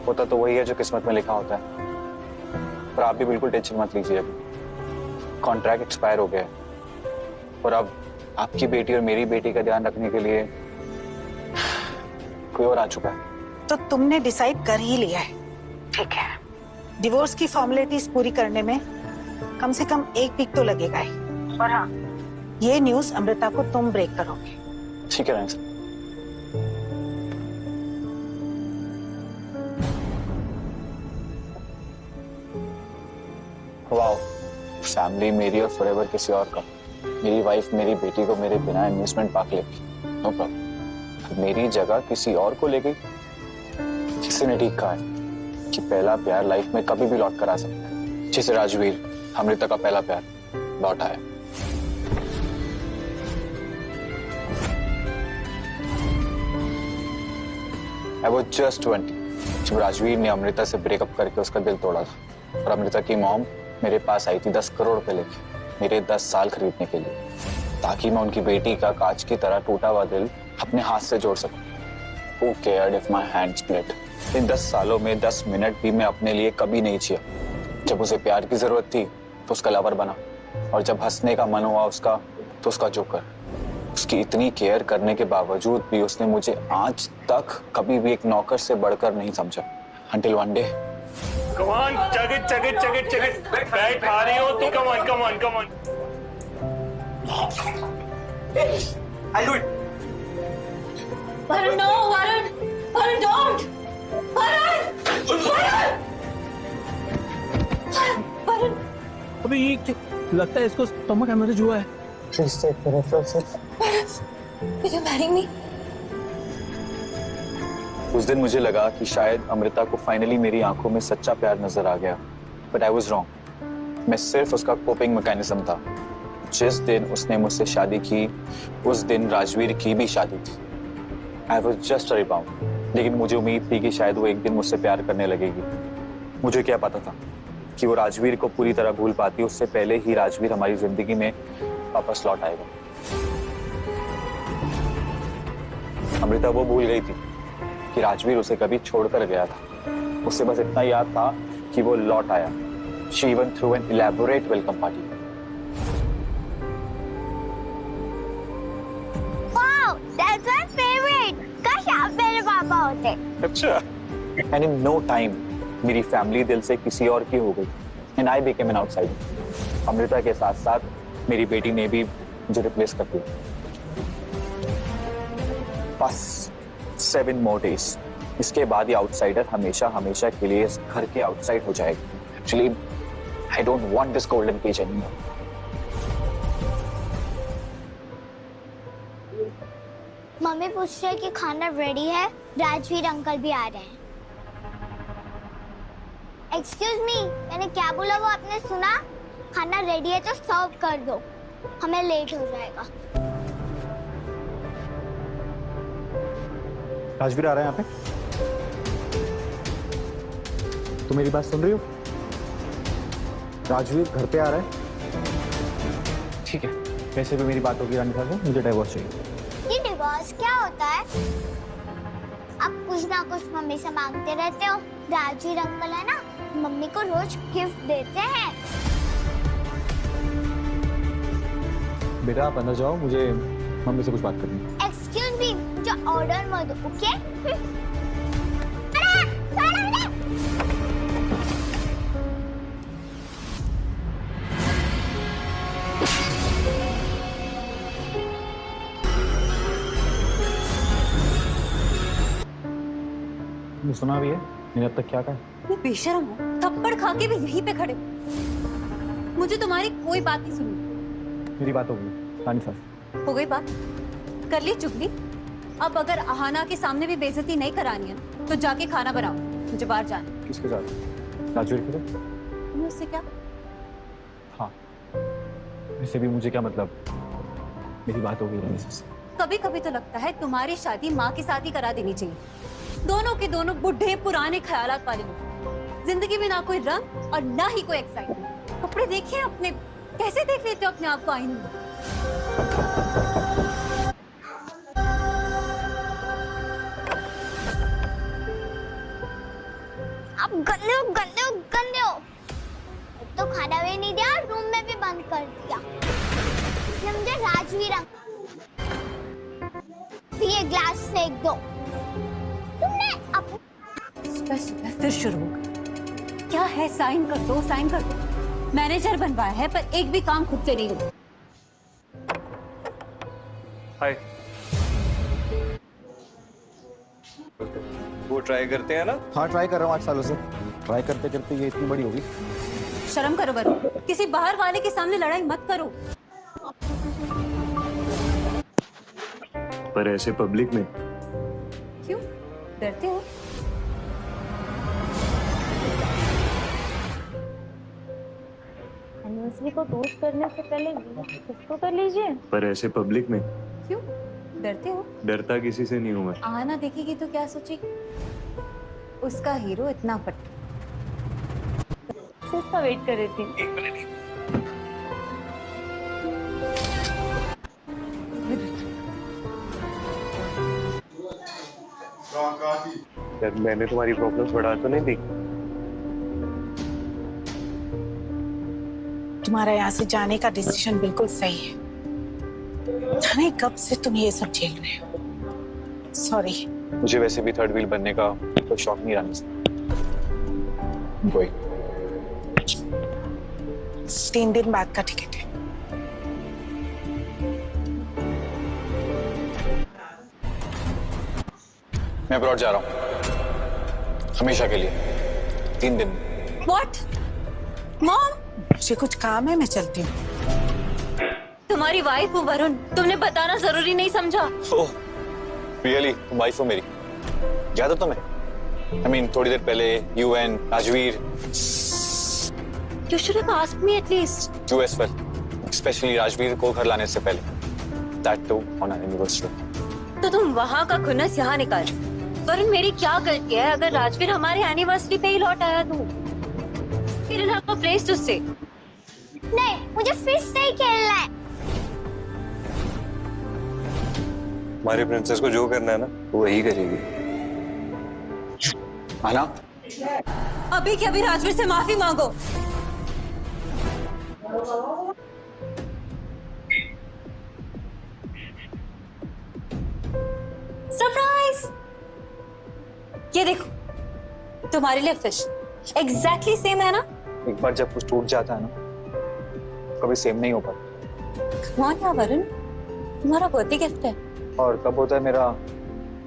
होता तो वही है जो किस्मत में लिखा होता है। पर आप भी बिल्कुल टेंशन मत लीजिए, कॉन्ट्रैक्ट एक्सपायर हो गया है और अब आपकी बेटी और मेरी बेटी का ध्यान रखने के लिए कोई और आ चुका है। तो तुमने डिसाइड कर ही लिया है, ठीक है। डिवोर्स की फॉर्मेलिटीज पूरी करने में कम से कम 1 वीक तो लगेगा ही। और हाँ, ये न्यूज अमृता को तुम ब्रेक करोगे। ठीक है रानी साहब। वाओ, फैमिली मेरी और फॉरएवर किसी और का। मेरी वाइफ मेरी बेटी को मेरे बिना इन्वेस्टमेंट पार्क ले गई, नो प्रॉब्लम। मेरी जगह किसी और को ले गई। किसी ने ठीक कहा है कि पहला प्यार लाइफ में कभी भी लौट कर आ सकता है। जैसे राजवीर, अमृता का पहला प्यार लौट आया। I was just 20 जब राजवीर ने अमृता से ब्रेकअप करके उसका दिल तोड़ा था और अमृता की मॉम मेरे पास आई थी 10 करोड़ रुपए लेके मेरे 10 साल खरीदने के लिए, ताकि मैं उनकी बेटी का कांच की तरह टूटा हुआ दिल अपने हाथ से जोड़ सकूं। Who cared if my hand split? इन 10 सालों में 10 मिनट भी मैं अपने लिए कभी नहीं जिया। जब उसे प्यार की जरूरत थी तो उसका लवर बना, और जब हंसने का मन हुआ उसका तो उसका जोकर। उसकी इतनी केयर करने के बावजूद भी उसने मुझे आज तक कभी भी एक नौकर से बढ़कर नहीं समझा। Until one day, Come on, chug it. बैठ आ रही हो तो come on. I'll do it. Varun, no, Varun, don't! Varun! अबे ये लगता है इसको स्टमक हेमरेज हुआ है। please take care of yourself. Will you marry me? उस दिन मुझे लगा कि शायद अमृता को फाइनली मेरी आंखों में सच्चा प्यार नजर आ गया, बट आई वॉज रॉन्ग। मैं सिर्फ उसका कोपिंग मैकेनिज्म था। जिस दिन उसने मुझसे शादी की उस दिन राजवीर की भी शादी थी। I was just a rebound, लेकिन मुझे उम्मीद थी कि शायद वो एक दिन मुझसे प्यार करने लगेगी। मुझे क्या पता था कि वो राजवीर को पूरी तरह भूल पाती उससे पहले ही राजवीर हमारी जिंदगी में वापस लौट आएगा। अमृता वो भूल गई थी कि राजवीर उसे कभी छोड़कर गया था। उसे बस इतना याद था कि वो लौट आया। She even threw an elaborate welcome party. Wow, that's my favorite. काश आप मेरे पापा होते। अच्छा। And in no time, मेरी फैमिली दिल से किसी और की हो गई। And I became an outsider. Amrita के साथ साथ मेरी बेटी ने भी मुझे रिप्लेस कर दिया। बस 7 more days, इसके बाद ये आउटसाइडर हमेशा के लिए इस घर के आउटसाइड हो जाएगा। Actually, I don't want this golden cage anymore. Mummy पूछ रही है कि खाना रेडी है, राजवीर अंकल भी आ रहे हैं। एक्सक्यूज मी, मैंने क्या बोला वो आपने सुना? खाना रेडी है तो सर्व कर दो, हमें लेट हो जाएगा। राजवीर आ रहा है यहाँ पे। तुम मेरी बात सुन रही हो? राजवीर घर पे आ रहा है। ठीक है, वैसे भी मेरी बात होगी रानी साहब से, मुझे डिवोर्स चाहिए। ये डिवोर्स क्या होता है? आप कुछ ना कुछ मम्मी से मांगते रहते हो। राजवीर अंकल है ना, मम्मी को रोज गिफ्ट देते हैं। बेटा आप अंदर जाओ, मुझे मम्मी से कुछ बात करनी है। एक्सक्यूज मी, मुझे ऑर्डर मत दो, ओके? तुमने सुना भी है मैंने अब तक क्या कहा? ये बेशरम हो, थप्पड़ खा के भी यहीं पे खड़े हो। मुझे तुम्हारी कोई बात नहीं सुनी। मेरी बात हो गई रानी साहब। हो गई बात, कर ली चुगली। अब अगर अहाना के सामने भी बेइज्जती नहीं करानी है तो जाके खाना बनाओ, मुझे बाहर जाना है। किसके साथ? राजवीर के साथ? तुम्हें उससे क्या? हाँ, इससे भी मुझे क्या मतलब? मेरी बात हो गई रानी साहब से। कभी कभी तो लगता है तुम्हारी शादी माँ के साथ ही करा देनी चाहिए। दोनों के दोनों बुढ़े पुराने ख्यालात वाले लोग। जिंदगी में ना कोई रंग और ना ही कोई एक्साइटमेंट। कपड़े देखिए अपने, कैसे देख लेते हो अपने आप को आईने में? राजवीर ये ग्लास फेंक दो। तुमने सुबह सुबह फिर शुरू हो गया। क्या है, साइन कर दो, साइन कर दो। मैनेजर बनवाया है पर एक भी काम खुद से नहीं हुआ। हाय। वो ट्राई करते हैं ना? हाँ ट्राई कर रहा हूँ 8 सालों से। ट्राई करते करते ये इतनी बड़ी होगी। शर्म करो वरुण, किसी बाहर वाले के सामने लड़ाई मत करो। पर ऐसे पब्लिक में क्यों डरते हो? एनिवर्सरी को टोस्ट करने से पहले इसको कर लीजिए। पर ऐसे पब्लिक में क्यों डरते हो? डरता किसी से नहीं हूं मैं। आना देखेगी तो क्या सोचेगी? उसका हीरो इतना पट्टा। इसका वेट कर रही थी। यार मैंने तुम्हारी प्रॉब्लम्स बढ़ा तो नहीं दी? तुम्हारा यहाँ से जाने का डिसीजन बिल्कुल सही है। जाने कब से तुम ये सब झेल रहे हो। सॉरी। मुझे वैसे भी थर्ड व्हील बनने का कोई शौक नहीं रहा। कोई 3 दिन बाद का टिकट है। मैं अब्रॉड जा रहा हूँ हमेशा के लिए 3 दिन। What? मॉम, मुझे कुछ काम है, मैं चलती हूँ। तुम्हारी वाइफ हूँ वरुण, तुमने बताना जरूरी नहीं समझा। ओह रियली, वाइफ हो मेरी? याद है तुम्हें? I mean, थोड़ी देर पहले you and Rajveer. You should have asked me at least. You as well, especially Rajveer को घर लाने से पहले। That too on our anniversary. तो तुम वहाँ का खुन्नस यहाँ निकाल। वरुण मेरी क्या गलती है अगर राजवीर हमारे एनिवर्सरी पे ही लौट आया तो? He didn't have a place to stay. नहीं, मुझे फिर से ही खेलना है। हमारे प्रिंसेस को जो करना है ना वो वही करेगी। आना अभी के अभी राजवीर से माफी मांगो। सरप्राइज! ये देखो तुम्हारे लिए फिश एग्जैक्टली सेम है ना? एक बार जब कुछ टूट जाता है ना कभी सेम नहीं हो पाता। कौन है वरुण? तुम्हारा बर्थडे गिफ्ट है। और कब होता है मेरा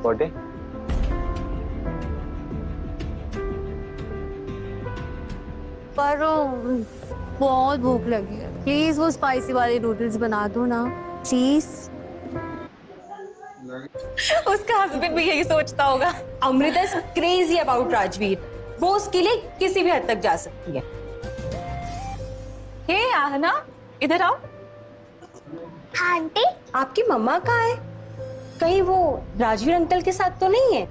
बर्थडे? वरुण बहुत भूख लगी है, प्लीज वो स्पाइसी वाले नूडल्स बना दो ना प्लीज। उसका हस्बैंड भी यही सोचता होगा। Amrita is crazy about Rajveer, वो उसके लिए किसी भी हद तक जा सकती है। हे आहना, इधर आओ। हाँ आंटी, आपकी मम्मा कहाँ है? कहीं वो राजवीर अंकल के साथ तो नहीं है?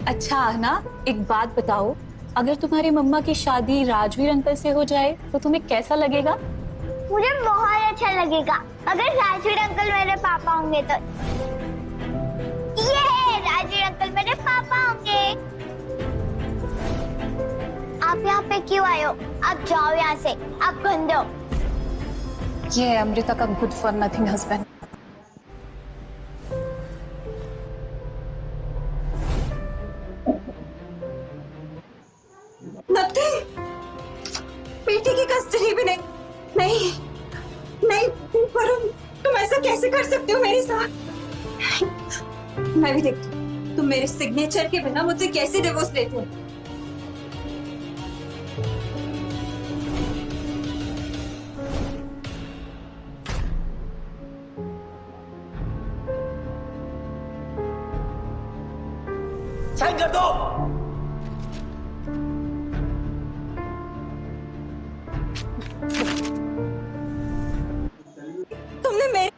अच्छा आहना, एक बात बताओ, अगर तुम्हारी मम्मा की शादी राजवीर अंकल से हो जाए तो तुम्हें कैसा लगेगा? मुझे बहुत अच्छा लगेगा अगर राजवीर अंकल मेरे पापा होंगे तो। ये राजवीर अंकल मेरे पापा होंगे। आप यहाँ पे क्यों आए हो? आप जाओ यहाँ से, आप गंदे हो। ये है अमृता का good for nothing husband. Nothing, बेटी की कस्टडी भी नहीं। नहीं नहीं वरुण, तुम ऐसा कैसे कर सकते हो मेरे साथ? मैं भी देखती हूँ तुम मेरे सिग्नेचर के बिना मुझसे कैसे डिवोर्स लेते हो। साइन कर दो। तुमने मेरे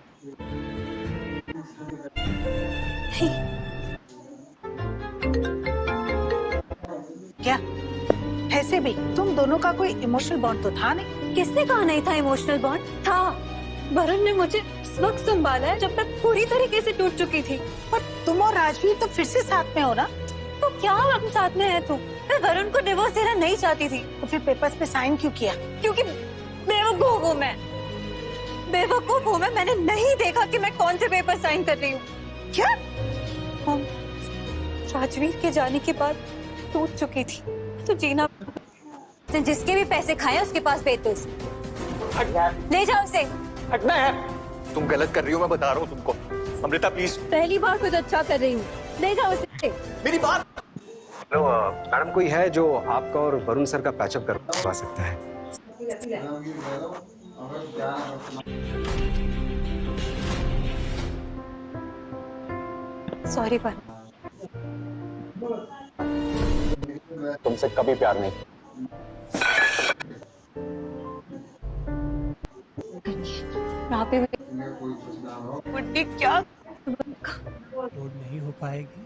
क्या ऐसे भी तुम दोनों का कोई इमोशनल बॉन्ड तो था नहीं? किसने कहा नहीं था इमोशनल बॉन्ड? था। वरुण ने मुझे उस वक्त संभाला है जब मैं पूरी तरीके से टूट चुकी थी। पर तुम और राजवीर तो फिर से साथ में हो ना? तो क्या हम साथ में है? तो मैं वरुण को डिवोर्स देना नहीं चाहती थी। तो फिर पेपर्स पे साइन क्यों किया? क्योंकि बेवकूफ हूँ मैं। बेवकूफ हूँ मैंने नहीं देखा कि मैं कौन से पेपर साइन कर रही हूँ। क्या हम राजवीर के जाने के बाद टूट चुकी थी तो जीना, जिसके भी पैसे खाए उसके पास भेज दो उसे, ले जाओ उसे। हटना है। तुम गलत कर रही हो, मैं बता रहा हूँ तुमको। अमृता प्लीज। पहली बार कुछ अच्छा कर रही हूँ, ले जाओ उसे। मेरी बात। हेलो मैडम, कोई है जो आपका और वरुण सर का पैचअप करवा सकता है? सॉरी पर तुमसे कभी प्यार नहीं किया। यहाँ पे लोड नहीं हो पाएगी।